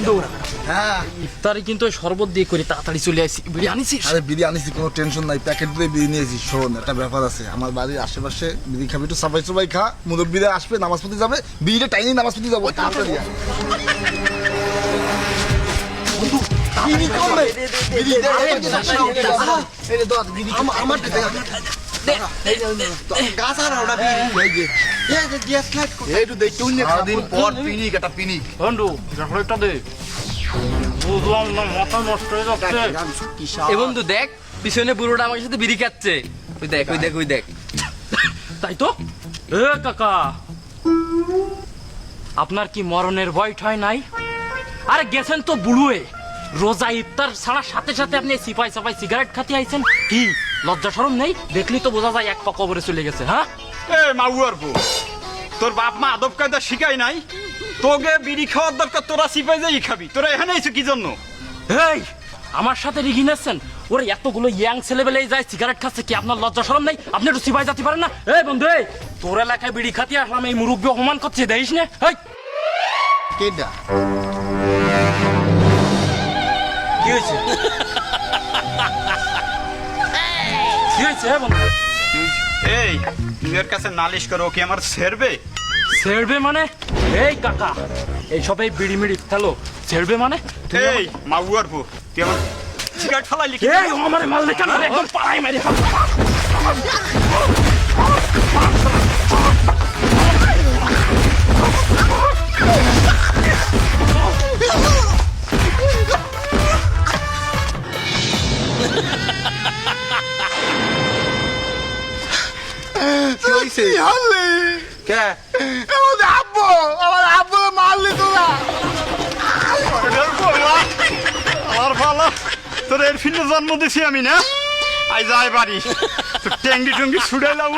দৌড়া। হ্যাঁ ইফতারি কিন্তু ওই শরবত দিয়ে করে তাড়াতাড়ি চলে আসি। বিড়ি আনিছিস? আরে বিড়ি আনিছি, কোনো টেনশন নাই, প্যাকেট দিয়ে বিড়ি নিয়েছি। শোন, একটা ব্যাপার আছে, আমার বাড়ির আশেপাশে বিড়ি খাবি, একটু সাফাই সবাই খা, মুরব্বীরা আসবে, নামাজ পড়তে যাবে, বিড়িটা টাইনি নামাজ পড়তে যাবো, তাড়াতাড়ি আয়। বিড়ি করবে? বিড়ি দে, এই রে দাও, বিড়ি আমার গাছ আর ওটা বিড়ি এই যে গ্যাস লাইট এই তো দেখ তুই সারাদিন পর পিনিক একটা পিনিক বন্ধু একটা দে। বুঝলাম না, মাথা নষ্ট হয়ে যাচ্ছে। এ বন্ধু দেখ, পিছনে বুড়োটা আমার সাথে বিড়ি খাচ্ছে। ওই দেখ ওই দেখ ওই দেখ। তাই তো। এ কাকা, আপনার কি মরণের ভয় ঠয় নাই? আরে গেছেন তো বুড়ুয়ে, রোজা ইফতার ছাড়া সাথে সাথে আপনি সিপাই সাপাই সিগারেট খাতে আইছেন। কি লজ্জা শরম নেই? দেখলি তো বোঝা যায় এক পা কবরে চলে গেছে। হ্যাঁ এ মাউয়ার বউ, তোর বাপ মা আদব কায়দা শিখাই নাই? তোকে বিড়ি খাওয়ার দরকার, তোরা সিপাই যাই খাবি। তোরা এখানে আইছো কি জন্য? এই আমার সাথে রিগি নেছেন? ওরা এতগুলো ইয়াং ছেলেবেলে যায় সিগারেট খাচ্ছে, কি আপনার লজ্জা শরম নেই? আপনি একটু সিপাই যেতে পারেন না? এই বন্ধু, এই তোর এলাকায় বিড়ি খাতে আসলাম, এই মুরব্বী অপমান করছে, দেখিস না? এই কেডা কি হয়েছে? কি হয়েছে বন্ধু? এই নিজের কাছে নালিশ করো, কি আমার ছেড়বে? ছেড়বে মানে? এই কাকা, এই সব এই বিড়ি মিড়ি খেলো, ছেড়বে মানে? এই মাউয়ার বউ, তুই আমার সিগারেট ফালাই লিখে এই আমারে মারলে কেন? একদম পাড়াই মেরে ফেলবো। কি হইছে? কে আমার আব্বু মারলি তোরা? আমার ভালো, তোর এর ফিল্ডে জন্ম দিছি আমি না? আই যাই বাড়ি, ট্যাঙ্গি টুঙ্গি ছুড়াইলাম।